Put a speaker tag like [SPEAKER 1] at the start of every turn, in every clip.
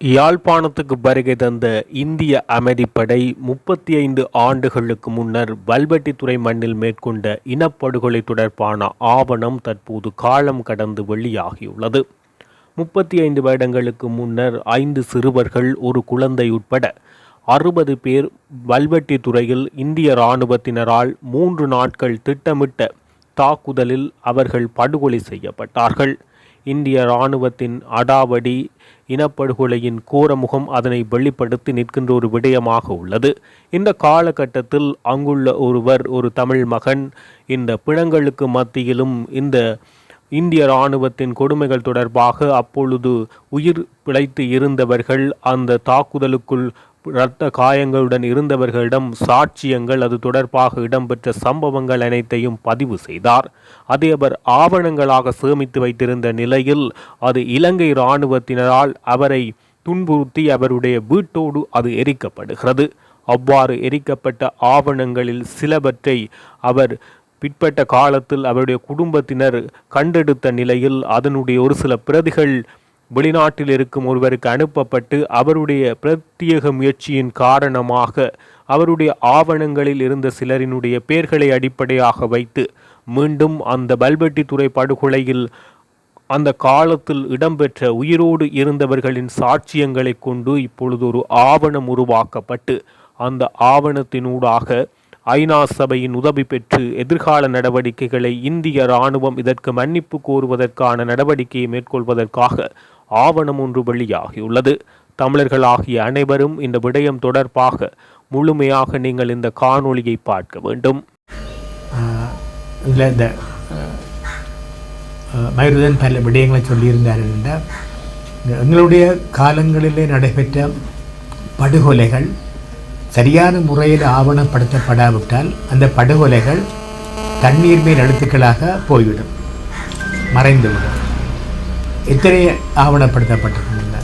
[SPEAKER 1] யாழ்ப்பாணத்துக்கு வருகை தந்த இந்திய அமைதிப்படை 35 ஆண்டுகளுக்கு முன்னர் வல்வெட்டித்துறை மண்ணில் மேற்கொண்ட இனப்படுகொலை தொடர்பான ஆவணம் தற்போது காலம் கடந்து வெளியாகியுள்ளது. 35 வருடங்களுக்கு முன்னர் 5 சிறுவர்கள், ஒரு குழந்தை உட்பட 60 பேர் வல்வெட்டித்துறையில் இந்திய இராணுவத்தினரால் 3 நாட்கள் திட்டமிட்ட தாக்குதலில் அவர்கள் படுகொலை செய்யப்பட்டார்கள். இந்திய இராணுவத்தின் அடாவடி இனப்படுகொலையின் கோரமுகம் அதனை வெளிப்படுத்தி நிற்கின்ற ஒரு விடயமாக உள்ளது. இந்த காலகட்டத்தில் அங்குள்ள ஒரு தமிழ் மகன் இந்த பிணங்களுக்கு மத்தியிலும் இந்த இந்திய இராணுவத்தின் கொடுமைகள் தொடர்பாக அப்பொழுது உயிர் பிழைத்து இருந்தவர்கள், அந்த தாக்குதலுக்குள் இரத்த காயங்களுடன் இருந்தவர்களிடம் சாட்சியங்கள், அது தொடர்பாக இடம்பெற்ற சம்பவங்கள் அனைத்தையும் பதிவு செய்தார். அதை அவர் ஆவணங்களாக சேமித்து வைத்திருந்த நிலையில் அது இலங்கை இராணுவத்தினரால் அவரை துன்புறுத்தி அவருடைய வீட்டோடு அது எரிக்கப்படுகிறது. அவ்வாறு எரிக்கப்பட்ட ஆவணங்களில் சிலவற்றை அவர் பிற்பட்ட காலத்தில் அவருடைய குடும்பத்தினர் கண்டெடுத்த நிலையில் அதனுடைய ஒரு சில பிரதிகள் வெளிநாட்டில் இருக்கும் ஒருவருக்கு அனுப்பப்பட்டு அவருடைய பிரத்யேக முயற்சியின் காரணமாக அவருடைய ஆவணங்களில் இருந்த சிலரினுடைய பெயர்களை அடிப்படையாக வைத்து மீண்டும் அந்த வல்வெட்டித்துறை படுகொலையில் அந்த காலத்தில் இடம்பெற்ற உயிரோடு இருந்தவர்களின் சாட்சியங்களை கொண்டு இப்பொழுது ஒரு ஆவணம் உருவாக்கப்பட்டு அந்த ஆவணத்தினூடாக ஐநா சபையின் உதவி பெற்று எதிர்கால நடவடிக்கைகளை இந்திய இராணுவம் இதற்கு மன்னிப்பு கோருவதற்கான நடவடிக்கையை மேற்கொள்வதற்காக ஆவணம் ஒன்று வெளியாகியுள்ளது. தமிழர்களாகிய அனைவரும் இந்த விடயம் தொடர்பாக முழுமையாக நீங்கள் இந்த காணொளியை பார்க்க வேண்டும்.
[SPEAKER 2] இதில் இந்த மயூரதன் பல விடயங்களை சொல்லியிருந்தார் என்றால், எங்களுடைய காலங்களிலே நடைபெற்ற படுகொலைகள் சரியான முறையில் ஆவணப்படுத்தப்படாவிட்டால் அந்த படுகொலைகள் தண்ணீர் மேல் எழுத்துக்களாக போய்விடும், மறைந்துவிடும். எத்தனை ஆவணப்படுத்தப்பட்டிருக்கின்றன.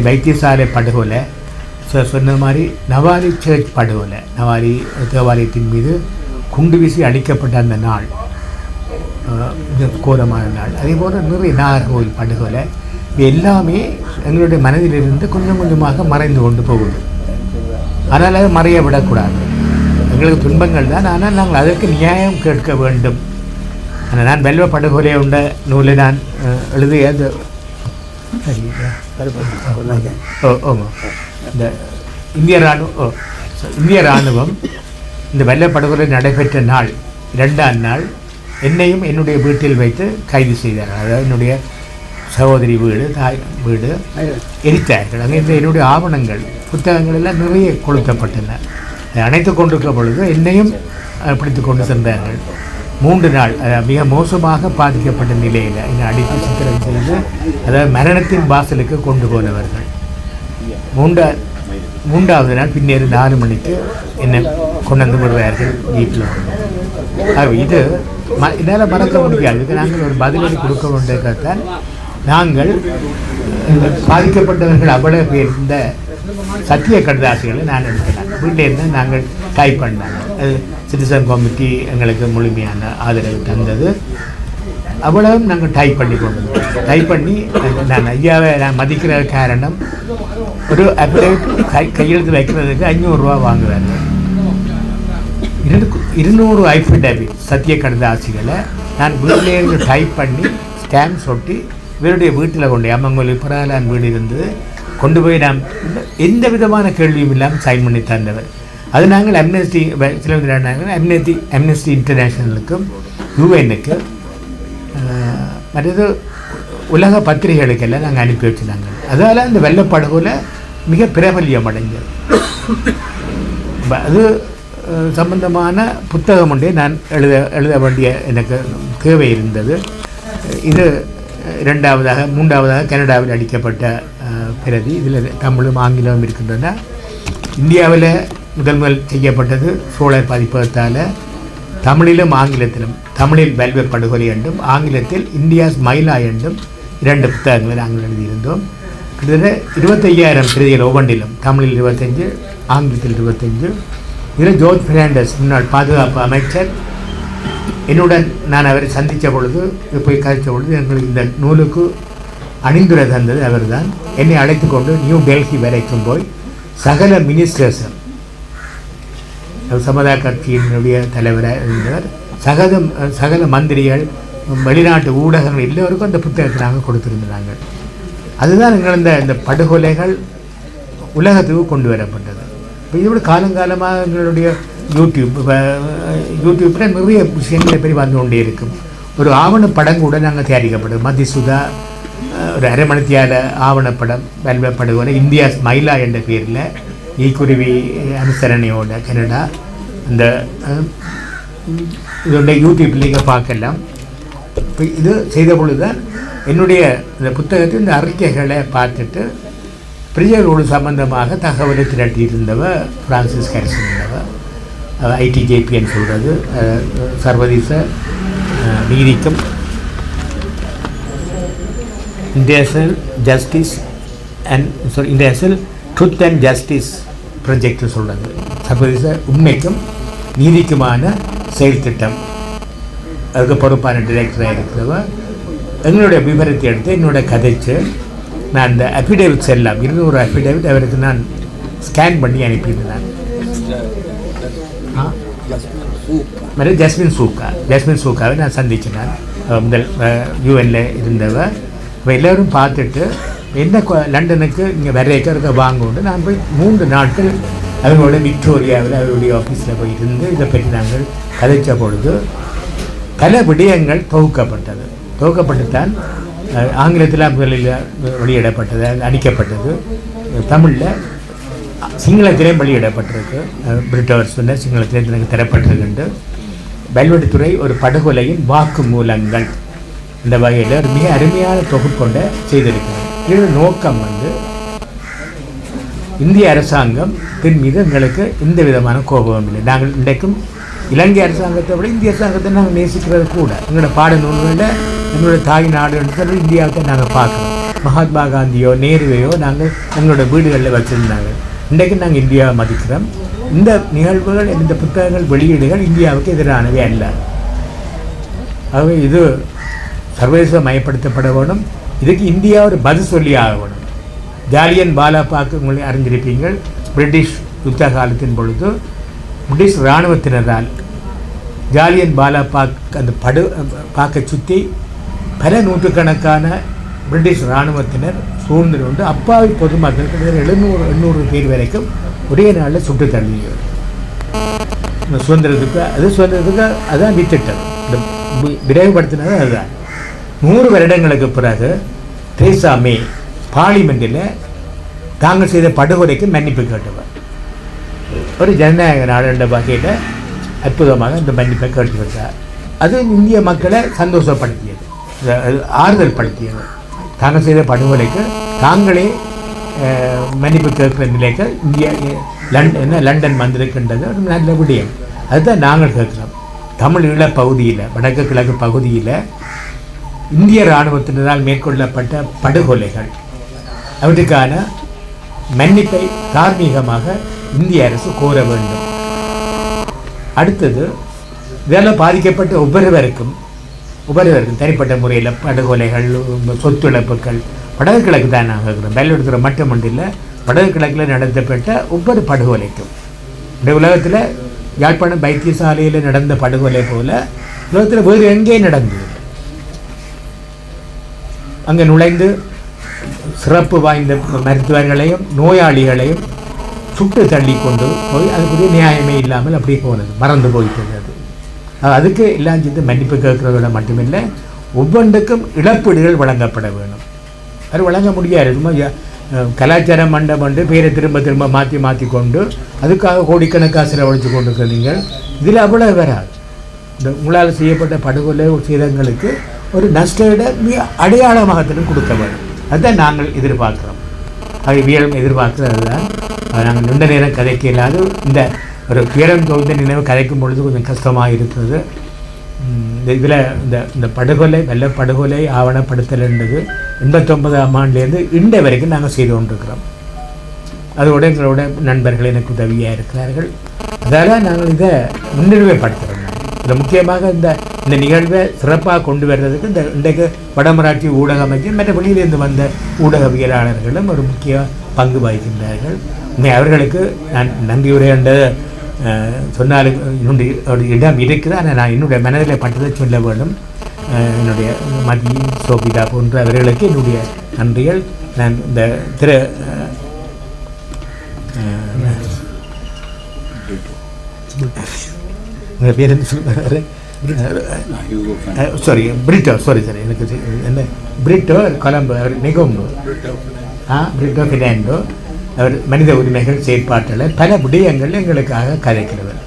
[SPEAKER 2] வைத்தியசாலை படுகொலை, சொன்ன மாதிரி நவாலி சர்ச் படுகொலை, நவாலி தேவாலயத்தின் மீது குண்டு வீசி அடிக்கப்பட்ட அந்த நாள் கோரமான நாள். அதே போல் நிறைய நாகர்கோவில் படுகொலை, இது எல்லாமே எங்களுடைய மனதிலிருந்து கொஞ்சம் கொஞ்சமாக மறைந்து கொண்டு போகுது. அதனால் அதை மறைய விடக்கூடாது. எங்களுக்கு துன்பங்கள் தான், ஆனால் நாங்கள் அதற்கு நியாயம் கேட்க வேண்டும். ஆனால் நான் வெல்வ படுகொலை உண்ட நூலை நான் எழுதிய இந்த இந்திய இராணுவம் இந்த வெள்ள படுகொலை நடைபெற்ற நாள் 2ஆம் நாள் என்னையும் என்னுடைய வீட்டில் வைத்து கைது செய்தார்கள். அதாவது என்னுடைய சகோதரி வீடு, தாய் வீடு எரித்தார்கள். அங்கே இந்த என்னுடைய ஆவணங்கள், புத்தகங்கள் எல்லாம் நிறைய கொளுத்தப்பட்டன. அணைத்து கொண்டிருக்க பொழுது என்னையும் பிடித்து கொண்டு சென்றார்கள். 3 நாள் மிக மோசமாக பாதிக்கப்பட்ட நிலையில் என்னை அடித்து சித்திரம் செய்து, அதாவது மரணத்தின் வாசலுக்கு கொண்டு போனவர்கள். 3ஆவது நாள் பின்னேறு 4 மணிக்கு என்னை கொண்டு வந்து விடுவார்கள் வீட்டில். இது என்னால் மறக்க முடியாது. இதுக்கு நாங்கள் ஒரு பதிலடி கொடுக்க வேண்டியதான். நாங்கள் பாதிக்கப்பட்டவர்கள் அவ்வளவு பேர் இந்த சத்திய கடிதாசிகளை நான் எடுக்கிறேன். வீட்டில் இருந்தால் நாங்கள் டைப் பண்ணாங்க. அது சிட்டிசன் கமிட்டி எங்களுக்கு முழுமையான ஆதரவு தந்தது. அவ்வளவும் நாங்கள் டைப் பண்ணி கொண்டு டைப் பண்ணி நான் ஐயாவை நான் மதிக்கிற காரணம், ஒரு அப்டேட் கையெழுத்து வைக்கிறதுக்கு 500 ரூபா வாங்குவாங்க. 200 ஐஃபிடேவிட் சத்திய கடிதாசிகளை நான் வீட்டிலேருந்து டைப் பண்ணி ஸ்டாம்ப் சொட்டி இவருடைய வீட்டில் கொண்டு அம்மங்கோலி புறாலான் வீடு இருந்தது கொண்டு போய் நாம் எந்த விதமான கேள்வியும் இல்லாமல் சைன் பண்ணி தந்தவர். அது நாங்கள் அம்னஸ்டி அம்னஸ்டி இன்டர்நேஷ்னலுக்கும் யூஎனுக்கு மற்றது உலக பத்திரிகைகளுக்கெல்லாம் நாங்கள் அனுப்பி வச்சுருந்தாங்க. அதனால் அந்த வெள்ளப்படுகொலை மிக பிரபல்யம் அடைஞ்சது. அது சம்பந்தமான புத்தகம் ஒன்றே நான் எழுத வேண்டிய எனக்கு தேவை இருந்தது. இது 2ஆவதாக 3ஆவதாக கனடாவில் அடிக்கப்பட்ட பிரதி. இதில் தமிழும் ஆங்கிலமும் இருக்கின்றன. இந்தியாவில் முதல் செய்யப்பட்டது சோழர் பதிப்பகத்தால் தமிழிலும் ஆங்கிலத்திலும், தமிழில் வெல்வ படுகொலை என்றும் ஆங்கிலத்தில் இந்தியாஸ் மைலா என்றும் 2 புத்தகங்களை நாங்கள் எழுதியிருந்தோம். கிட்டத்தட்ட 25,000 பிரதிகள் ஒவ்வொன்றிலும், தமிழில் 25, ஆங்கிலத்தில் 25. இதில் ஜோர்ஜ் பெர்னாண்டஸ் முன்னாள் பாதுகாப்பு அமைச்சர் என்னுடன் நான் அவரை சந்தித்த பொழுது, போய் கழித்த பொழுது எங்களுக்கு இந்த நூலுக்கு அணிந்துரை தந்தது அவர்தான். என்னை அழைத்து கொண்டு நியூ டெல்லி வரைக்கும் போய் சகல மினிஸ்டர்ஸும், சமதா கட்சியினுடைய தலைவராக இருந்தவர், சகல மந்திரிகள், வெளிநாட்டு ஊடகங்கள் எல்லோருக்கும் அந்த புத்தகத்தை நாங்கள் கொடுத்துருந்தாங்க. அதுதான் இந்த படுகொலைகள் உலகத்துக்கு கொண்டு வரப்பட்டது. இப்போ இதோட காலங்காலமாக எங்களுடைய யூடியூப்பில் நிறைய விஷயங்களை பற்றி வந்து கொண்டே இருக்கும். ஒரு ஆவணப்படம் கூட நாங்கள் தயாரிக்கப்பட்டது. மதிசுதா ஒரு அரை மணித்தியால ஆவணப்படம் படுகொலை இந்தியா மயிலா என்ற பேரில் ஈக்குருவி அனுசரணையோட கனடா அந்த இதோட யூடியூப்பில் நீங்கள் பார்க்கலாம். இப்போ இது செய்த பொழுது தான் என்னுடைய இந்த புத்தகத்தில் இந்த அறிக்கைகளை பார்த்துட்டு பிரியரோடு சம்பந்தமாக தகவலை திரட்டியிருந்தவர் பிரான்சிஸ் ஹாரிசன் என்பவர். ஐடிஜேபின்னு சொல்கிறது சர்வதேச நீதிக்கும் international justice international truth and justice project சொல்கிறது. சர்வதேச உண்மைக்கும் நீதிக்குமான செயல் திட்டம். அதுக்கு பொறுப்பான டிரெக்டராக இருக்கிறவர் எங்களுடைய விவரத்தை எடுத்து என்னோட கதைச்சு நான் இந்த அஃபிடேவிட்ஸ் எல்லாம் 200 அஃபிடேவிட் அவருக்கு நான் ஸ்கேன் பண்ணி அனுப்பியிருந்தேன். ஜஸ்மின் சூக்காவை நான் சந்திச்சினேன். முதல் யூஎனில் இருந்தவர். இப்போ எல்லோரும் பார்த்துட்டு என்ன லண்டனுக்கு இங்கே வரைக்க வாங்குவோண்டு நான் போய் 3 நாட்கள் அவங்களோட விக்டோரியாவில் அவருடைய ஆஃபீஸில் போய் இருந்து இதை பற்றி நாங்கள் கதைச்ச பொழுது பல விடயங்கள் தொகுக்கப்பட்டுத்தான் ஆங்கிலத்தில் முதலில் வெளியிடப்பட்டது, அடிக்கப்பட்டது. தமிழில் சிங்களத்திலேயும் வெளியிடப்பட்டிருக்கு. பிரிட்டவர் சொன்ன சிங்களத்திலே எனக்கு தரப்பட்டிருக்கு. வல்வெட்டித்துறை ஒரு படுகொலையின் வாக்கு மூலங்கள் இந்த வகையில் ஒரு மிக அருமையான தொகுப்பொண்டை செய்திருக்கிறார். இதோட நோக்கம் இந்திய அரசாங்கம் பின் மீது எங்களுக்கு எந்த விதமான கோபமும் இல்லை. நாங்கள் இன்றைக்கும் இலங்கை அரசாங்கத்தை விட இந்திய அரசாங்கத்தை நாங்கள் நேசிக்கிறது கூட. எங்களோட பாட நூல்களில் எங்களுடைய தாய் நாடு என்று இந்தியாவை நாங்கள் பார்க்குறோம். மகாத்மா காந்தியோ நேருவையோ நாங்கள் எங்களோட வீடுகளில் வச்சுருந்தாங்க. இன்றைக்கு நாங்கள் இந்தியாவை மதிக்கிறோம். இந்த நிகழ்வுகள், இந்த புத்தகங்கள், வெளியீடுகள் இந்தியாவுக்கு எதிரானவே அல்ல. ஆகவே இது சர்வதேச மயப்படுத்தப்பட வேணும். இதுக்கு இந்தியா ஒரு பதில் சொல்லி ஆக வேணும். ஜாலியன் வாலாபாக் உங்களை அறிந்திருப்பீங்கள். பிரிட்டிஷ் யுத்த காலத்தின் பொழுது பிரிட்டிஷ் இராணுவத்தினரால் ஜாலியன் வாலாபாக் அந்த பாக்கை சுற்றி பல நூற்றுக்கணக்கான பிரிட்டிஷ் இராணுவத்தினர் சூழ்ந்து கொண்டு அப்பாவி பொதுமக்கள் 700-800 பேர் வரைக்கும் ஒரே நாளில் சுட்டு தள்ளியது. சுதந்திரத்துக்கு அதுதான் வித்திட்டது. இந்த விரைவுபடுத்தினது அதுதான். 100 வருடங்களுக்கு பிறகு தெரேசா மே பார்லிமெண்ட்டில் தாங்கள் செய்த படுகொலைக்கு மன்னிப்பு கேட்டவர். ஒரு ஜனநாயக நாடு என்ற வகையில் அற்புதமாக இந்த மன்னிப்பை கேட்டுவிட்டார். அது இந்திய மக்களை சந்தோஷப்படுத்தியது, ஆறுதல் படுத்தியது. தாங்கள் செய்த படுகொலைக்கு தாங்களே மன்னிப்பு கேட்குற நிலைக்கு லண்டன் வந்திருக்கின்றது ஒரு நல்ல விடயம். அதுதான் நாங்கள் கேட்குறோம். தமிழ் ஈழ பகுதியில், வடக்கு கிழக்கு பகுதியில் இந்திய இராணுவத்தினரால் மேற்கொள்ளப்பட்ட படுகொலைகள், அவற்றுக்கான மன்னிப்பை தார்மீகமாக இந்திய அரசு கோர வேண்டும். அடுத்தது, இதெல்லாம் பாதிக்கப்பட்ட ஒவ்வொருவருக்கும் தனிப்பட்ட முறையில் படுகொலைகள், சொத்து இழப்புகள் வடக்கு கிழக்கு தான் நாங்கள் இருக்கிறோம். வெள்ளெடுக்கிற மட்டுமண்டில் வடக்கு கிழக்கில் நடத்தப்பட்ட ஒவ்வொரு படுகொலைக்கும் இந்த உலகத்தில் யாழ்ப்பாணம் வைத்தியசாலையில் நடந்த படுகொலை போல உலகத்தில் வேறு எங்கேயும் நடந்தது. அங்கே நுழைந்து சிறப்பு வாய்ந்த மருத்துவர்களையும் நோயாளிகளையும் சுட்டு தள்ளி கொண்டு போய் அதுக்குரிய நியாயமே இல்லாமல் அப்படியே போனது, மறந்து போயிட்டது. அதுக்கு எல்லாம் சேர்ந்து மன்னிப்பு கேட்குறதோட மட்டுமில்லை, ஒவ்வொன்றுக்கும் இழப்பீடுகள் வழங்கப்பட வேணும். அது வழங்க முடியாது. சும்மா கலாச்சார மண்டபம் பேரை திரும்ப மாற்றி கொண்டு அதுக்காக கோடிக்கணக்காக செலவழித்து கொண்டு நீங்கள் இதில் அவ்வளோ வராது. இந்த உங்களால் செய்யப்பட்ட படுகொலை சேதங்களுக்கு ஒரு நஷ்டவிட அடையாளமாகத்திலும் கொடுக்க வேண்டும். அதுதான் நாங்கள் எதிர்பார்க்குறோம். அறிவியலும் எதிர்பார்க்குறது தான். நாங்கள் நீண்ட நேரம் கதைக்க இல்லாது இந்த ஒரு துயரம் தோய்ந்த நினைவு கதைக்கும் பொழுது கொஞ்சம் கஷ்டமாக இருக்கிறது. இதில் இந்த படுகொலை படுகொலை ஆவணப்படுத்தல் என்பது 89ஆம் ஆண்டுலேருந்து இன்றைய வரைக்கும் நாங்கள் செய்து கொண்டிருக்கிறோம். அதோடு எங்களோட நண்பர்கள் எனக்கு உதவியாக இருக்கிறார்கள். அதால் நாங்கள் இதை முன்னுரிமைப்படுத்துகிறோம். இதில் முக்கியமாக இந்த இந்த நிகழ்வை சிறப்பாக கொண்டு வர்றதுக்கு இந்த இன்றைக்கு வடமராட்சி ஊடக அமைச்சர் மற்ற வெளியிலிருந்து வந்த ஊடகவியலாளர்களும் ஒரு முக்கிய பங்கு வகிக்கின்றார்கள். அவர்களுக்கு நான் நன்றி உரையாண்ட சொன்னாலும் என்னுடைய ஒரு இடம் இருக்குது. ஆனால் நான் என்னுடைய மனதில் பட்டதை சொல்ல வேண்டும். என்னுடைய மதி சோபிதா போன்ற அவர்களுக்கு என்னுடைய நன்றிகள். நான் இந்த பேர் என்ன சொல்லுவார், பிரிட்டோ எனக்கு என்ன பிரிட்டோ கொலம்போ, அவர் நெகோம்போ பிரிட்டோ ஃபினாண்டோ, அவர் மனித உரிமைகள் செயற்பாட்டில் பல விடயங்கள் எங்களுக்காக கதைக்கிறவர்,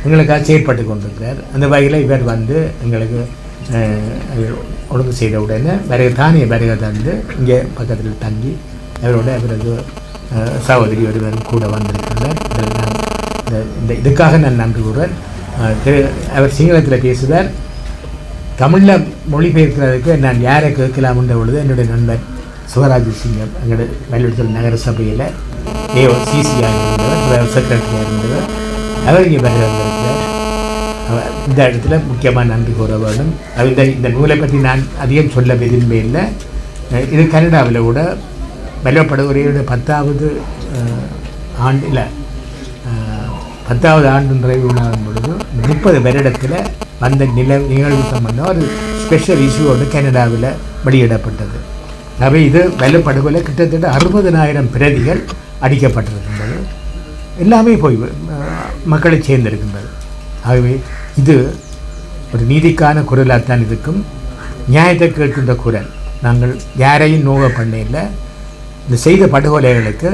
[SPEAKER 2] எங்களுக்காக செயற்பட்டு கொண்டிருக்கிறார். அந்த வகையில் இவர் வந்து எங்களுக்கு ஒழுங்கு செய்த உடனே தானிய வருகை தந்து இங்கே பக்கத்தில் தங்கி அவரோட அவரது சகோதரி ஒருவர் கூட வந்திருக்கிறார். இதுக்காக நான் நன்றி கூறுவேன். அவர் சிங்களத்தில் பேசுவார். தமிழில் மொழிபெயர்க்கிறதுக்கு நான் யாரை கேட்கலாம்ன்ற பொழுது என்னுடைய நண்பர் சிவராஜ் சிங்கம் எங்களுடைய மயிலாடுதுறை நகர சபையில் சிசியாக இருந்தவர், செக்ரட்டரியாக இருந்தவர், அவர் இங்கே வருகை வந்திருக்கிறார். இந்த இடத்துல முக்கியமாக நன்றி கூற வேண்டும். இந்த நூலை பற்றி நான் அதிகம் சொல்ல விரும்பவில்லை. இது கனடாவில் கூட வெள்ளப்படுகொரையோட 10வது ஆண்டு இல்லை 10வது ஆண்டு நிறைவு உணரும் பொழுது 30 வருடத்தில் வந்த நிகழ்வு சம்பந்தம் ஒரு ஸ்பெஷல் இஷ்யூ ஒன்று கனடாவில் வெளியிடப்பட்டது. அவை இது வெள்ளப்படுகொலை கிட்டத்தட்ட 60,000 பிரதிகள் அடிக்கப்பட்டிருக்கின்றது. எல்லாமே போய் மக்களை சேர்ந்திருக்கின்றது. ஆகவே இது ஒரு நீதிக்கான குரலாகத்தான் இருக்கும். நியாயத்தை கேட்கின்ற குரல். நாங்கள் யாரையும் நோக பண்ண இல்லை. இந்த செய்த படுகொலைகளுக்கு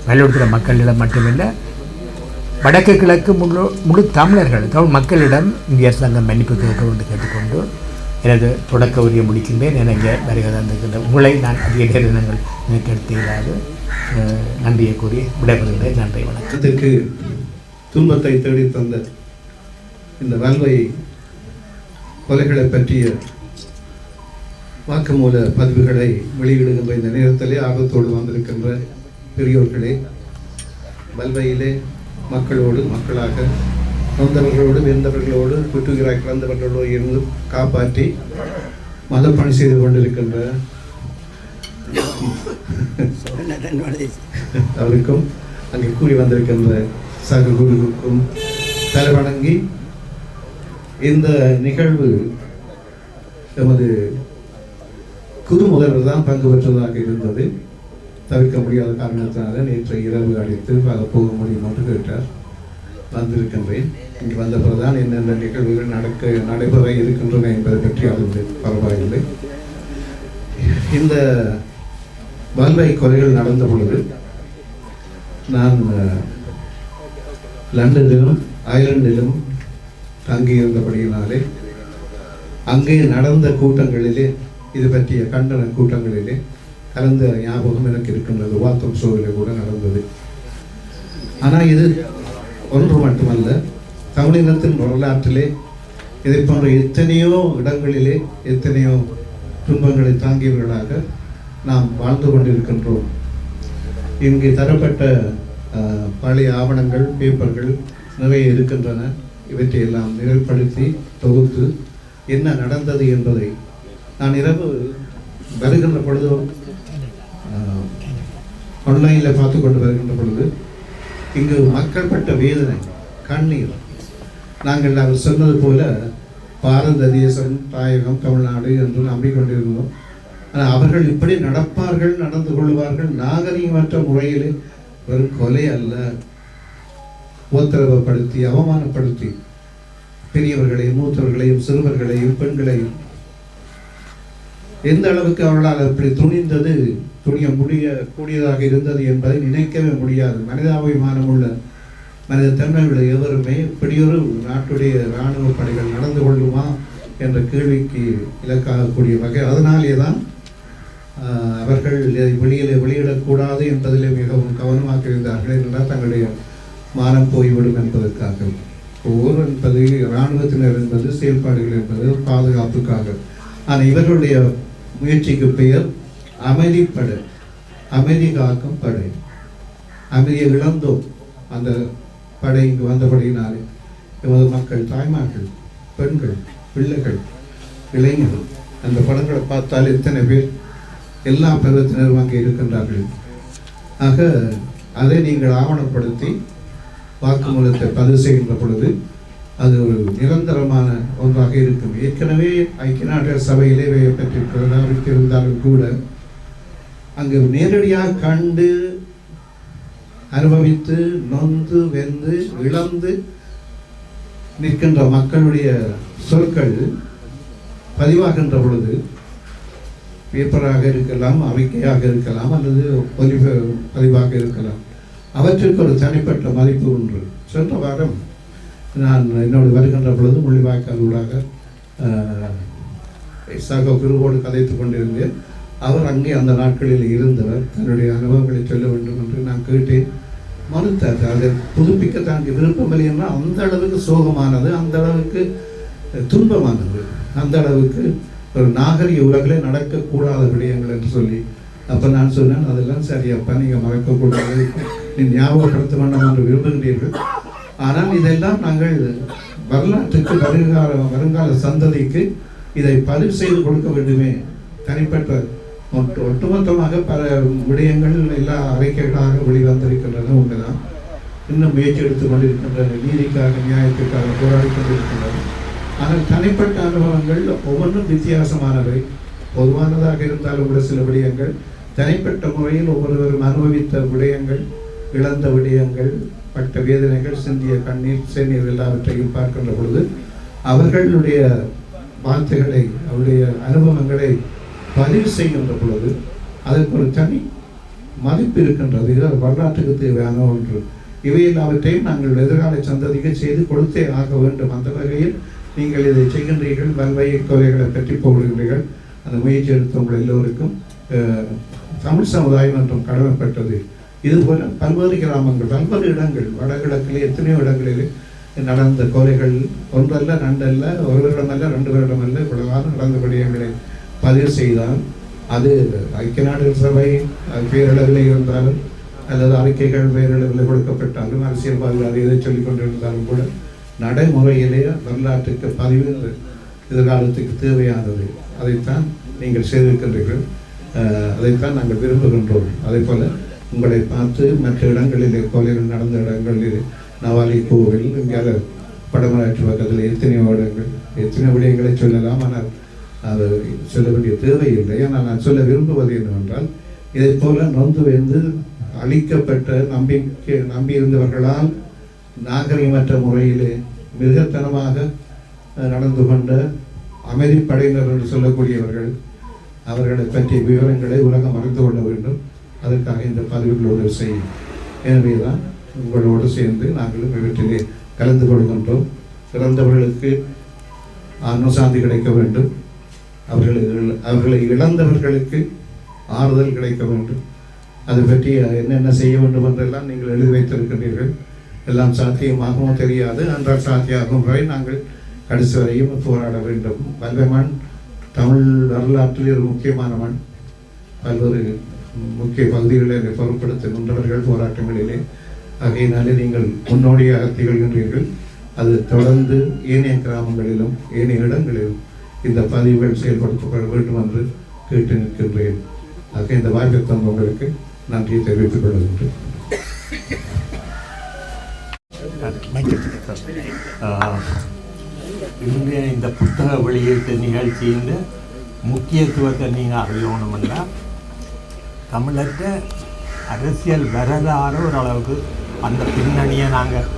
[SPEAKER 2] மயிலாடுதுறை மக்களிடம் மட்டுமில்லை, வடக்கு கிழக்கு முழு தமிழர்கள் தமிழ் மக்களிடம் இந்திய அரசாங்கம் மன்னிப்பு கேட்க என்று கேட்டுக்கொண்டு எனது தொடக்க உரையை முடிக்கின்றேன். எனக்கு வருகை தந்திருக்கின்ற உங்களை நான் அதிக நேரங்கள் எனக்கு எடுத்து இல்லாது நன்றியை கூறி விடைபெறுகிறேன். நன்றி, வணக்கத்திற்கு.
[SPEAKER 3] துன்பத்தை தேடி தந்த இந்த வல்வை கொலைகளை பற்றிய வாக்குமூல பதிவுகளை வெளியிடுகின்ற இந்த நேரத்திலே ஆர்வத்தோடு வந்திருக்கின்ற பெரியோர்களே, வல்வையிலே மக்களோடு மக்களாக நொந்தவர்களோடு வெந்தவர்களோடு குற்றுகிறாய் கிடந்தவர்களோடு இருந்து காப்பாற்றி மதப்பணி செய்து கொண்டிருக்கின்ற அவருக்கும் அங்கே கூறி வந்திருக்கின்ற சக குருவுக்கும் தலைவணங்கி இந்த நிகழ்வு எமது குரு முதல்வர் தான் பங்கு பெற்றதாக இருந்தது. தவிர்க்க முடியாத காரணத்தினால நேற்று இரவு அழைத்து போக முடியும் என்று கேட்டார். வந்திருக்கின்றேன். இங்கு வந்த பிறகுதான் என்னென்ன நிகழ்வுகள் நடைபெற இருக்கின்றன என்பதை பற்றி அது பரவாயில்லை. இந்த வல்வை கொலைகள் நடந்த பொழுது நான் லண்டனிலும் அயர்லாந்திலும் தங்கியிருந்தபடியினாலே அங்கே நடந்த கூட்டங்களிலே இது பற்றிய கண்டன கூட்டங்களிலே கலந்த ஞாபகம் எனக்கு இருக்கின்றது. வாத்தம் ஷோவிலே கூட நடந்தது. ஆனால் இது ஒன்று மட்டுமல்ல, தமிழினத்தின் வரலாற்றிலே இதை போன்ற எத்தனையோ இடங்களிலே எத்தனையோ துன்பங்களை தாங்கியவர்களாக நாம் வாழ்ந்து கொண்டிருக்கின்றோம். இங்கே தரப்பட்ட பழைய ஆவணங்கள், பேப்பர்கள் நிறைய இருக்கின்றன. இவற்றையெல்லாம் நிகழ்படுத்தி தொகுத்து என்ன நடந்தது என்பதை நான் இரவு வருகின்ற பொழுது ஆன்லைனில் பார்த்து கொண்டு வருகின்ற பொழுது இங்கு மக்கள் பட்ட வேதனை, கண்ணீர். நாங்கள் அவர் சொன்னது போல பாரத தேசம், தாயகம், தமிழ்நாடு என்று நம்பிக்கொண்டிருந்தோம். ஆனால் அவர்கள் இப்படி நடப்பார்கள், நடந்து கொள்வார்கள் நாகரீகமற்ற முறையிலே வெறும் கொலை அல்ல, உத்தரவுப்படுத்தி அவமானப்படுத்தி பெரியவர்களையும் மூத்தவர்களையும் சிறுவர்களையும் பெண்களையும் எந்த அளவுக்கு அவர்களால் அப்படி துணிய கூடியதாக இருந்தது என்பதை நினைக்கவே முடியாது. மனிதாபிமானம் உள்ள மனித தன்மையுள்ள எவருமே இப்படியொரு நாட்டுடைய இராணுவ படைகள் நடந்து கொள்ளுமா என்ற கேள்விக்கு இலக்காகக்கூடிய வகை. அதனாலே தான் அவர்கள் வெளியிடக்கூடாது என்பதிலே மிகவும் கவனமாக இருந்தார்கள். என்றால் தங்களுடைய மானம் போய்விடும் என்பதற்காக. போர் என்பது, இராணுவத்தினர் என்பது, செயல்பாடுகள் என்பது பாதுகாப்புக்காக. ஆனால் இவர்களுடைய முயற்சிக்கு பெயர் அமைதிப்படை, அமைதி காக்கும் படை. அமைதியை இழந்தோம் அந்த படை இங்கு வந்தபடியினாலே எமது மக்கள், தாய்மார்கள், பெண்கள், பிள்ளைகள், இளைஞர்கள். அந்த படங்களை பார்த்தால் எத்தனை பேர் எல்லா பருவத்தினரும் அங்கே இருக்கின்றார்கள். ஆக அதை நீங்கள் ஆவணப்படுத்தி வாக்குமூலத்தை பதிவு செய்கின்ற பொழுது அது ஒரு நிரந்தரமான ஒன்றாக இருக்கும். ஏற்கனவே ஐக்கிய நாடுகள் சபையிலே பற்றி பிரதாபித்திருந்தாலும் கூட அங்கு நேரடியாக கண்டு அனுபவித்து நொந்து வெந்து இழந்து நிற்கின்ற மக்களுடைய சொற்கள் பதிவாகின்ற பொழுது பேப்பராக இருக்கலாம், அறிக்கையாக இருக்கலாம், அல்லது பதிவாக இருக்கலாம். அவற்றுக்கு ஒரு தனிப்பட்ட மதிப்பு ஒன்று. சென்ற வாரம் நான் என்னோடு வருகின்ற பொழுது முள்ளிவாய்க்கால் ஊடாக சக குருவோடு கதைத்து கொண்டிருந்தேன். அவர் அங்கே அந்த நாட்களில் இருந்தவர். தன்னுடைய அனுபவங்களை சொல்ல வேண்டும் என்று நான் கேட்டேன். மறுத்தார். அதை புதுப்பிக்க தனக்கு விருப்பமில்லை என்றால் அந்த அளவுக்கு சோகமானது, அந்த அளவுக்கு துன்பமானது, அந்த அளவுக்கு ஒரு நாகரிக உலகில் நடக்கக்கூடாத விடயங்கள் என்று சொல்லி. அப்போ நான் சொன்னேன், அதெல்லாம் சரியப்பா, நீங்கள் மறக்கக்கூடாது, நீ ஞாபகப்படுத்த வேண்டாம் என்று விரும்புகிறீர்கள். ஆனால் இதெல்லாம் நாங்கள் வரலாற்றுக்கு வருங்கால சந்ததிக்கு இதை பதிவு செய்து கொடுக்க வேண்டுமே. தனிப்பட்ட ஒட்டுமொத்தமாக பல விடயங்கள் எல்லா அறிக்கைகளாக வெளிவந்திருக்கின்றன, உண்மைதான். இன்னும் முயற்சி எடுத்துக் கொண்டிருக்கின்றன, நீதிக்காக நியாயத்திற்காக போராடி கொண்டிருக்கின்றன. ஆனால் தனிப்பட்ட அனுபவங்கள் ஒவ்வொன்றும் வித்தியாசமானவை. பொதுவானதாக இருந்தாலும் கூட சில விடயங்கள் தனிப்பட்ட முறையில் ஒவ்வொருவரும் அனுபவித்த விடயங்கள், இழந்த விடயங்கள், பட்ட வேதனைகள், சிந்திய கண்ணீர், செந்நீர் எல்லாவற்றையும் பார்க்கின்ற பொழுது அவர்களுடைய வார்த்தைகளை, அவருடைய அனுபவங்களை பதிவு செய்கின்ற பொழுது அதற்கு ஒரு தனி மதிப்பு இருக்கின்றது. இது வரலாற்றுக்கு தேவையான ஒன்று. இவை எல்லாவற்றையும் நாங்கள் எதிர்கால சந்ததிக்கு செய்து கொடுத்தே ஆக வேண்டும். அந்த வகையில் நீங்கள் இதை செய்கின்றீர்கள். வல்வையை கொலைகளை பற்றி போடுகின்றீர்கள். அந்த முயற்சி எடுத்தவங்கள் எல்லோருக்கும் தமிழ் சமுதாயம் என்றும் கடமைப்பட்டது. இதுபோல பல்வேறு கிராமங்கள், பல்வேறு இடங்கள், வடகிழக்கிலே எத்தனையோ இடங்களில் நடந்த கொலைகள் ஒன்றல்ல, ரெண்டல்ல, ஒரு வருடமல்ல, 2 வருடமல்ல, இவ்வளவாக நடந்த விடயங்களை பதிவு செய்தால் அது ஐக்கிய நாடுகள் சபை பேரளவில் இருந்தாலும் அல்லது அறிக்கைகள் பேரளவில் கொடுக்கப்பட்டாலும் அரசியல்வாதிகள் இதை சொல்லிக் கொண்டிருந்தாலும் கூட நடைமுறையிலே வரலாற்றுக்கு பதிவு எதிர்காலத்துக்கு தேவையானது. அதைத்தான் நீங்கள் செய்திருக்கின்றீர்கள். அதைத்தான் நாங்கள் விரும்புகின்றோம். அதே போல உங்களை பார்த்து மற்ற இடங்களிலே கொலைகள் நடந்த இடங்களில் நவாலி கோவில், இங்கே படமராட்சி பக்கத்தில் எத்தனையோ இடங்கள், எத்தனையோ விடயங்களை சொல்லலாம். ஆனால் அது சொல்ல வேண்டிய தேவையில்லை. ஆனால் நான் சொல்ல விரும்புவது என்னவென்றால், இதை போல நொந்து வெந்து அழிக்கப்பட்ட நம்பியிருந்தவர்களால் நாகரிகமற்ற முறையிலே மிருகத்தனமாக நடந்து கொண்ட அமைதிப்படையினர் என்று சொல்லக்கூடியவர்கள், அவர்களை பற்றிய விவரங்களை உலகம் அறிந்து கொள்ள வேண்டும். அதற்காக இந்த பதிவுகள் உதவி செய்யும். எனவே தான் உங்களோடு சேர்ந்து நாங்களும் இவற்றிலே கலந்து கொள்கின்றோம். இறந்தவர்களுக்கு ஆன்மசாந்தி கிடைக்க வேண்டும். அவர்களை இழந்தவர்களுக்கு ஆறுதல் கிடைக்க வேண்டும். அதை பற்றி என்னென்ன செய்ய வேண்டும் என்றெல்லாம் நீங்கள் எழுதி வைத்திருக்கின்றீர்கள். எல்லாம் சாத்தியமாகவும் தெரியாது. அன்றால் சாத்தியமாகும் வரை நாங்கள் கடைசி வரையும் போராட வேண்டும். வல்வை மண் தமிழ் வரலாற்றில் ஒரு முக்கியமான மண். பல்வேறு முக்கிய பகுதிகளில் பொருட்படுத்துகின்றவர்கள் போராட்டங்களிலே. ஆகையினாலே நீங்கள் முன்னோடியாக திகழ்கின்றீர்கள். அது தொடர்ந்து ஏனைய கிராமங்களிலும் ஏனைய இடங்களிலும் இந்த பதிவுகள் செயல்படுத்தப்பட வேண்டும் என்று கேட்டு நிற்கின்றேன். ஆக இந்த வாய்ப்பை தந்தவங்களுக்கு நன்றியை தெரிவித்துக் கொள்கின்றேன்.
[SPEAKER 4] இன்றைய இந்த புத்தக வெளியீட்டு நிகழ்ச்சியின் முக்கியத்துவத்தை நீங்கள் அறியணும்னா, தமிழற்ற அரசியல் வரலாறு ஓரளவுக்கு அந்த பின்னணியை நாங்கள்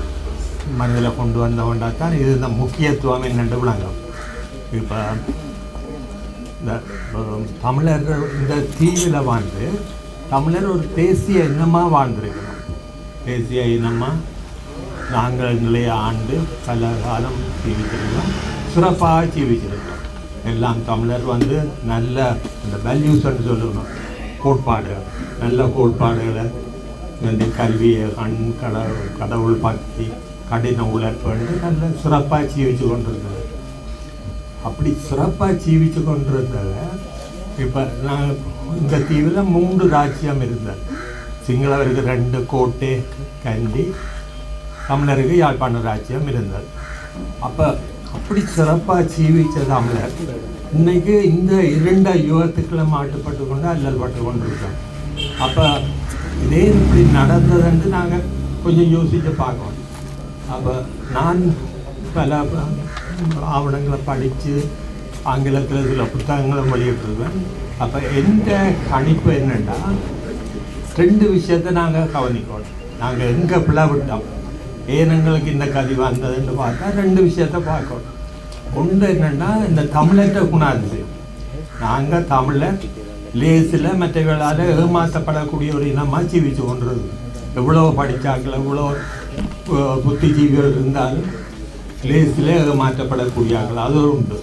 [SPEAKER 4] மனதில் கொண்டு வந்தோம்னா தான் இது இந்த முக்கியத்துவம் என்னென்று விளங்கும். இப்போ இந்த தமிழர்கள் இந்த தீவில் வாழ்ந்து தமிழர் ஒரு தேசிய இனமாக வாழ்ந்திருக்கணும். தேசிய இனமாக நாங்கள் நிலைய ஆண்டு பல காலம் ஜீவிச்சிருக்கோம், சிறப்பாக ஜீவிச்சிருக்கோம். எல்லாம் தமிழர் வந்து நல்ல இந்த வேல்யூஸ்ன்னு சொல்லணும், கோட்பாடுகள், நல்ல கோட்பாடுகளை வந்து கல்வியை, கடவுள் பக்தி, கடின உழைப்பு நல்ல சிறப்பாக ஜீவிச்சு கொண்டிருந்தது. அப்படி சிறப்பாக ஜீவிச்சு கொண்டிருந்தத இப்போ நான் இந்த தீவில் 3 ராஜ்யம் இருந்தது. சிங்களவருக்கு 2 கோட்டை கண்டி, தமிழருக்கு யாழ்ப்பாண ராஜ்யம் இருந்தது. அப்போ அப்படி சிறப்பாக ஜீவிச்ச தமிழர் இன்னைக்கு இந்த 2 யுகத்துக்குள்ள மாட்டுப்பட்டு கொண்டு அல்லல் பட்டு கொண்டிருக்கோம். அப்போ இதே இப்படி நடந்ததுன்னு நாங்கள் கொஞ்சம் யோசித்து பார்க்கணும். அப்போ நான் பல ஆவணங்களை படித்து ஆங்கிலத்தில் சில புத்தகங்களை வெளியிட்டிருக்கேன். அப்போ எந்த கணிப்பு என்னென்னா 2 விஷயத்தை நாங்கள் கவனிக்கணும். நாங்கள் எங்கே பிளவிட்டோம், ஏன் எங்களுக்கு இந்த கதி வந்ததுன்னு பார்த்தா 2 விஷயத்தை பார்க்கணும். ஒன்று என்னென்னா இந்த தமிழற்ற குணாதிசயம். நாங்கள் தமிழர் லேசில் மற்றவர்களால் ஏமாற்றப்படக்கூடிய ஒரு இனமாக ஜீவிச்சு கொண்டிருது. எவ்வளோ படித்தாக்கள் எவ்வளோ புத்திஜீவிகள் இருந்தாலும் லேசில் ஏமாற்றப்படக்கூடியார்கள் அது உண்டு.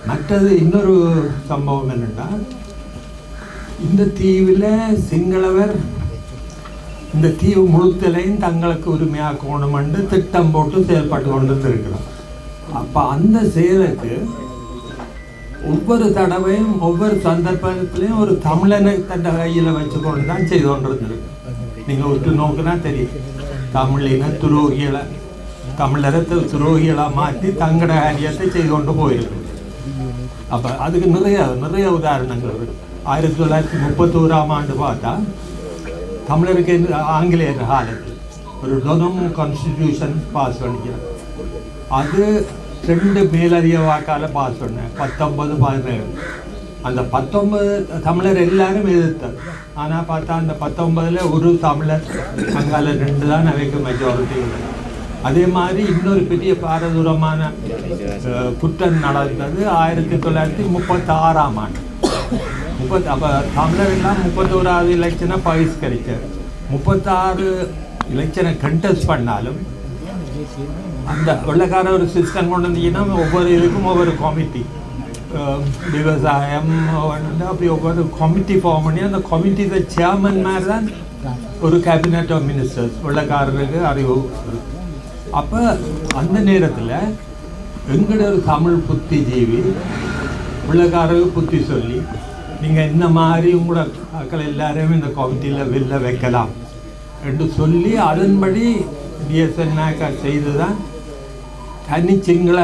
[SPEAKER 4] மற்றது இன்னொரு சம்பவம் என்னென்னா இந்த தீவில் சிங்களவர் இந்த தீவு முழுத்தலையும் தங்களுக்கு உரிமையாக்கணுமென்று திட்டம் போட்டு செயல்பட்டு கொண்டு இருக்கிறார். அப்போ அந்த செயலுக்கு ஒவ்வொரு தடவையும் ஒவ்வொரு சந்தர்ப்பத்திலையும் ஒரு தமிழனை தன் கையில் வச்சுக்கொண்டு தான் செய்து கொண்டிருந்திருக்கு. நீங்கள் விட்டு நோக்குனா தெரியும், தமிழின துரோகிகளை தமிழரை துரோகிகளாக மாற்றி தங்கட காரியத்தை செய்து கொண்டு போயிருக்கு. அப்போ அதுக்கு நிறைய உதாரணங்கள் இருக்குது. 1931ஆம் ஆண்டு பார்த்தா தமிழருக்கு ஆங்கிலேயர் காலத்தில் ஒரு டொனம் கான்ஸ்டிடியூஷன் பாஸ் பண்ணிக்கிறார். அது 2 மேலதிக வாக்கால் பாஸ் பண்ணேன், 19-17. அந்த 19 தமிழர் எல்லாரும் எதிர்த்தார். ஆனால் பார்த்தா அந்த 19ல் ஒரு தமிழர் அங்கால 2 தான் அவைக்கு மெஜாரிட்டி உள்ளது. அதே மாதிரி இன்னொரு பெரிய பாரதூரமான குற்றம் நடந்தது 1936ஆம் ஆண்டு. அப்போ தமிழர் எல்லாம் 31வது எலெக்ஷனை பகிஷ்கரித்தார். 36 எலெக்ஷனை கண்டெஸ்ட் பண்ணாலும் அந்த வெள்ளக்கார ஒரு சிஸ்டம் கொண்டு வந்தீங்கன்னா ஒவ்வொரு இதுக்கும் ஒவ்வொரு கமிட்டி, விவசாயம் அப்படி ஒவ்வொரு கமிட்டி ஃபார்ம் பண்ணி அந்த கமிட்டியோட சேர்மன் மாதிரி தான் ஒரு கேபினட் ஆஃப் மினிஸ்டர்ஸ் வெள்ளக்காரருக்கு அறிவு. அப்போ அந்த நேரத்தில் எங்கட ஒரு தமிழ் புத்திஜீவி வெள்ளக்காரருக்கு புத்தி சொல்லி நீங்கள் இந்த மாதிரி உங்களோட மக்கள் எல்லாரையும் இந்த கமிட்டியில் வெளில வைக்கலாம் என்று சொல்லி அதன்படி டிஎஸ்என் நாயக்கர் செய்து தான் தனி சிங்கள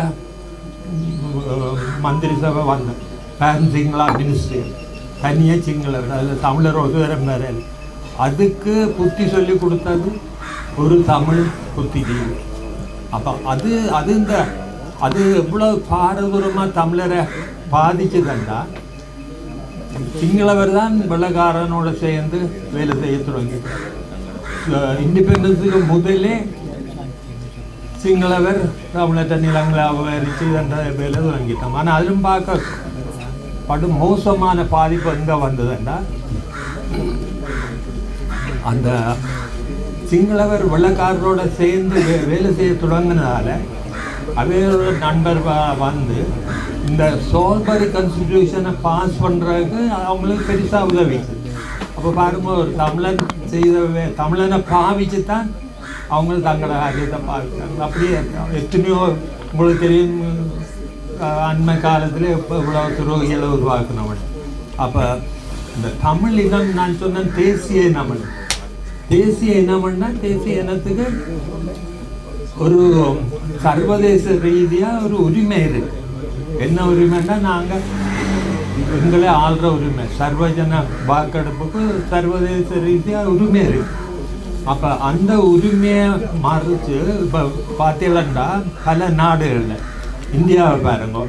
[SPEAKER 4] மந்திரி சபை வந்த பேன் சிங்களா மினிஸ்ட்ரி தனியாக சிங்களர், அதில் தமிழர் ஒரு தரம் வேற. அதுக்கு புத்தி சொல்லி கொடுத்தது ஒரு தமிழ் புத்திஜீவி. அப்போ அது எவ்வளோ பாரதூரமாக தமிழரை பாதிச்சுதுன்னா சிங்களவர் தான் வெள்ளக்காரனோட சேர்ந்து வேலை செய்ய தொடங்கி. இண்டிபெண்டன்ஸுக்கு முதலே சிங்களவர் தமிழற்ற நிலங்களை அபகரித்து என்ற வேலை தொடங்கிட்டோம். ஆனால் அதிலும் பார்க்க படும் மோசமான பாதிப்பு எங்கே வந்ததுன்னா அந்த சிங்களவர் வெள்ளக்காரரோட சேர்ந்து வேலை செய்ய தொடங்கினதால அவையோட நண்பர் வந்து இந்த சோல்பரி கான்ஸ்டிடியூஷனை பாஸ் பண்ணுறதுக்கு அவங்களுக்கு பெருசாக உதவி. அப்போ பாருங்க, ஒரு தமிழன் செய்த தமிழனை பாவிச்சு தான் அவங்களும் தங்களோட காரியத்தை பாவிச்சாங்க. அப்படியே எத்தனையோ உங்களுக்கு தெரியும், அண்மை காலத்தில் இப்போ இவ்வளோ துரோகிகளை உருவாக்குனவன். அப்போ இந்த தமிழ் இனம் நான் சொன்னேன் தேசிய இனமன். தேசிய இனம்னா தேசிய இனத்துக்கு ஒரு சர்வதேச ரீதியாக ஒரு உரிமை இருக்கு. என்ன உரிமைன்னா நாங்கள் எங்களை ஆள்ற உரிமை, சர்வஜன வாக்கெடுப்புக்கு சர்வதேச ரீதியாக உரிமை இருக்கு. அப்போ அந்த உரிமையை மறுத்து இப்போ பார்த்தீங்கன்னா பல நாடுகளில் இந்தியாவை பாருங்க,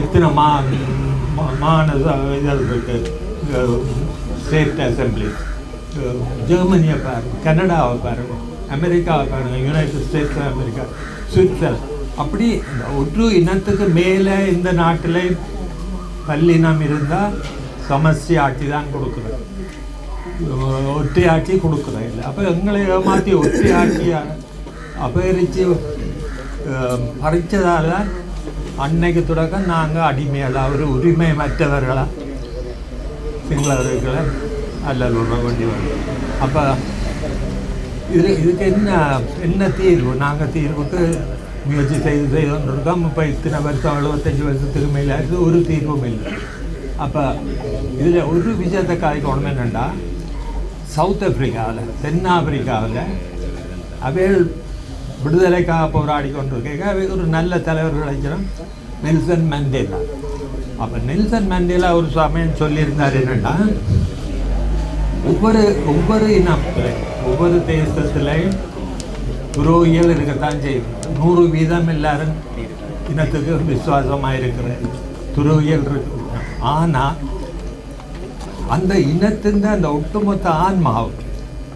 [SPEAKER 4] எத்தனை இதழ் இருக்கு, ஸ்டேட் அசம்பிளி. ஜெர்மனியை பாருங்க, கனடாவை பாருங்க, அமெரிக்காவை பாருங்க, United States of America, Switzerland. அப்படி ஒரு இனத்துக்கு மேலே இந்த நாட்டில் பல்லினம் இருந்தால் சமஸ்டி ஆட்சி தான் கொடுக்குறது, ஒற்றை ஆட்சி கொடுக்குறது இல்லை. அப்போ எங்களை ஏமாற்றி ஒற்றை ஆட்சியை அபகரித்து பறித்ததால் தான் அன்னைக்கு தொடக்கம் நாங்கள் அடிமையாக ஒரு உரிமை மற்றவர்களாக சிங்களவர்களை அல்லல் விட வேண்டி வரும். அப்போ இதுக்கு என்ன தீர்வு? நாங்கள் தீர்வுக்கு முயற்சி செய்து கொண்டிருக்கோம். இப்போ இத்தனை வருஷம் 75 வருஷத்துக்கு மேலே இருக்குது, ஒரு தீர்வும் இல்லை. அப்போ இதில் ஒரு விஷயத்தை காய்க்கணும் என்னென்னா, சவுத் ஆப்பிரிக்காவில் தென்னாப்பிரிக்காவில் அவைகள் விடுதலைக்காக போராடி கொண்டிருக்க ஒரு நல்ல தலைவர் கிடைக்கிறோம், நெல்சன் மண்டேலா. அப்போ நெல்சன் மண்டேலா ஒரு சமயம் சொல்லியிருந்தார் என்னன்னா, ஒவ்வொரு இனத்தில் ஒவ்வொரு தேசத்திலையும் துரோகிகள் இருக்கத்தான் செய்யும். 100% எல்லாரும் இனத்துக்கு விசுவாசமாக இருக்கிற துரோகிகள் இருக்கு. ஆனால் அந்த இனத்தின் அந்த ஒட்டுமொத்த ஆன்மாவும்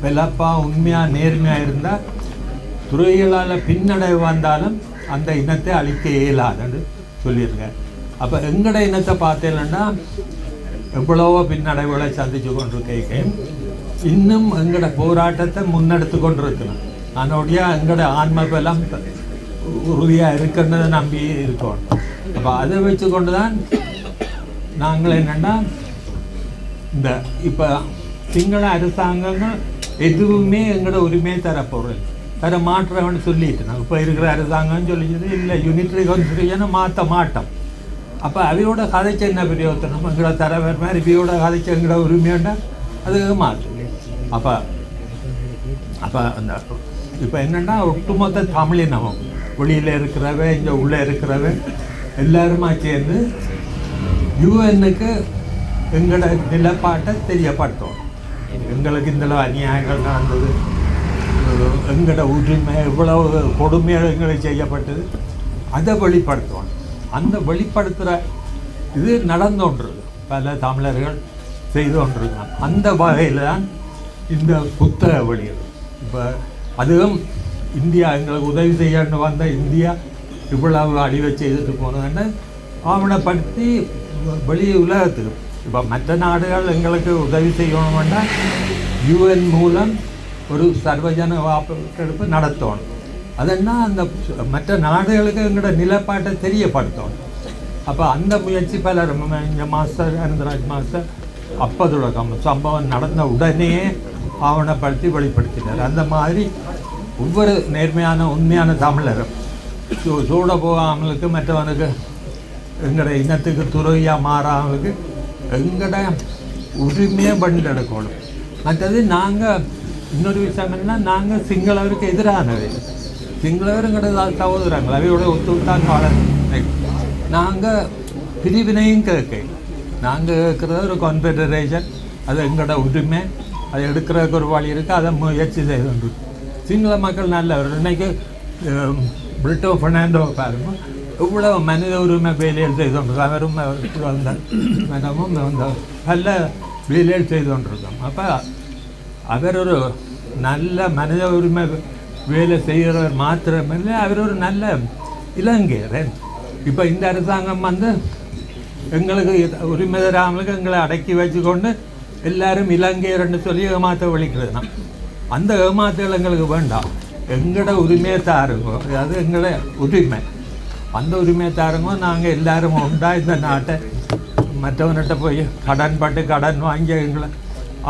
[SPEAKER 4] வெள்ளப்பா உண்மையாக நேர்மையாக இருந்தால் துறைகளால் பின்னடைவு வந்தாலும் அந்த இனத்தை அழிக்க இயலாதுன்னு சொல்லியிருக்கேன். அப்போ எங்கட இனத்தை பார்த்தேன்னா எவ்வளவோ பின்னடைவுகளை சந்தித்து கொண்டிருக்கேன். இன்னும் எங்களோட போராட்டத்தை முன்னெடுத்து கொண்டிருக்கணும். அதனுடைய எங்களோட ஆன்மபலம் உறுதியாக இருக்குன்றதை நம்பி இருக்கணும். அப்போ அதை வச்சு கொண்டு தான் நாங்கள் என்னென்னா இந்த இப்போ சிங்கள அரசாங்கங்கள் எதுவுமே எங்களோட உரிமையை தர மாற்றம்னு சொல்லிட்டு நாங்கள் இப்போ இருக்கிற அரசாங்கம்னு சொல்லிச்சது இல்லை, யூனிட்ரி கான்ஸ்டியூஷனை மாற்ற மாட்டோம். அப்போ அவையோட கதைச்ச என்ன பிரயோசனம்? எங்களோட தலைவர் மாதிரி இவையோட கதைச்ச எங்களோட உரிமையோட அது மாற்று. அப்போ அந்த இப்போ என்னென்னா ஒட்டுமொத்த தமிழினமும் வெளியில் இருக்கிறவ இங்கே உள்ளே இருக்கிறவ எல்லாருமா சேர்ந்து யூஎன்னுக்கு எங்களோட நிலப்பாட்டை தெரியப்படுத்தும். எங்களுக்கு இந்த அநியாயங்கள் நடந்தது, எங்களோட உரிமை எவ்வளவு கொடுமைகளை செய்யப்பட்டது, அதை வெளிப்படுத்துவோம். அந்த வெளிப்படுத்துகிற இது நடந்து கொண்டிருக்கு, பல தமிழர்கள் செய்து கொண்டிருக்காங்க. அந்த வகையில் தான் இந்த புத்தக வெளியீடு. இப்போ அதுவும் இந்தியா எங்களுக்கு உதவி செய்யன்னு வந்த இந்தியா இவ்வளவு அழிவை செய்துட்டு போனதுன்னு ஆவணப்படுத்தி வெளி உலகத்துக்கு. இப்போ மற்ற நாடுகள் எங்களுக்கு உதவி செய்யணும்னா யூஎன் மூலம் ஒரு சர்வஜன வாக்கெடுப்பு நடத்தணும். அதென்னா அந்த மற்ற நாடுகளுக்கு எங்களோட நிலப்பாட்டை தெரியப்படுத்தணும். அப்போ அந்த முயற்சி பலர் இந்த மாஸ்டர் அனந்தராஜ் மாஸ்டர் அப்போ தொடக்கம் சம்பவம் நடந்த உடனே ஆவணப்படுத்தி வெளிப்படுத்தினார். அந்த மாதிரி ஒவ்வொரு நேர்மையான உண்மையான தமிழரும் சூட போகாமலுக்கு மற்றவனுக்கு எங்களோட இனத்துக்கு துறையாக மாறாமலுக்கு எங்களோட உரிமையை பண்ணெடுக்கணும். மற்றது நாங்கள் இன்னொரு விஷயம் என்னன்னா, நாங்கள் சிங்களவருக்கு எதிரானவை. சிங்களவருங்கிறத சகோதரங்கள் அவையோட ஒத்துத்தான் வாழ. நாங்கள் பிரிவினையும் கேட்க, நாங்கள் கேட்குறது ஒரு கான்ஃபெடரேஷன், அது எங்களோட உரிமை, அதை எடுக்கிறதுக்கு ஒரு வழி இருக்குது, அதை முயற்சி செய்து. சிங்கள மக்கள் நல்லவர். இன்றைக்கி பிரிட்டோ ஃபெர்னாண்டோ பாருங்க இவ்வளோ மனித உரிமை வேலைகள் செய்து கொண்டிருக்கோம். அவரும் மேடமும் நல்ல வேலைகள் செய்து கொண்டிருக்கோம். அப்போ அவர் ஒரு நல்ல மனித உரிமை வேலை செய்கிறவர் மாத்திரமில்லை, அவர் ஒரு நல்ல இலங்கையர். இப்போ இந்த அரசாங்கம் எங்களுக்கு உரிமை தராமலுக்கு எங்களை அடக்கி வச்சுக்கொண்டு எல்லாரும் இலங்கையர்னு சொல்லி ஏமாற்ற வலிக்கிறதுனா அந்த ஏமாத்துகள் எங்களுக்கு வேண்டாம். எங்களோட உரிமையை தாருங்க, அது எங்களோட உரிமை. அந்த உரிமையை தாருங்க. நாங்கள் எல்லாரும் உண்டா இந்த நாட்டை மற்றவன்கிட்ட போய் கடன் வாங்கி எங்களை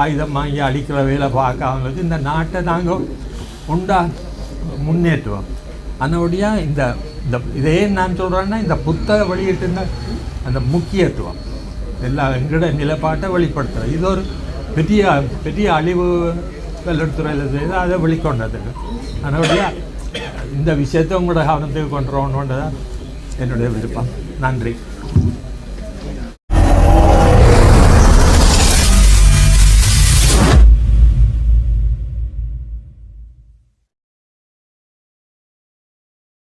[SPEAKER 4] ஆயுதம் வாங்கி அடிக்கிற வேலை பார்க்காமலுக்கு இந்த நாட்டை நாங்கள் உண்டா முன்னேற்றுவோம். அதனுடைய இந்த இதே நான் சொல்கிறேன்னா இந்த புத்தக வெளியிட்டு அந்த முக்கியத்துவம் எல்லாம் எங்களோட நிலப்பாட்டை வெளிப்படுத்துகிறோம். இது ஒரு பெரிய அழிவு வெள்ளத்துறையில் செய்து அதை வெளிக்கொண்டதுங்க. அதனுடைய இந்த விஷயத்தை உங்களோட கவனத்துக்கு கொண்டு வரணுன்றதான் என்னுடைய விருப்பம். நன்றி.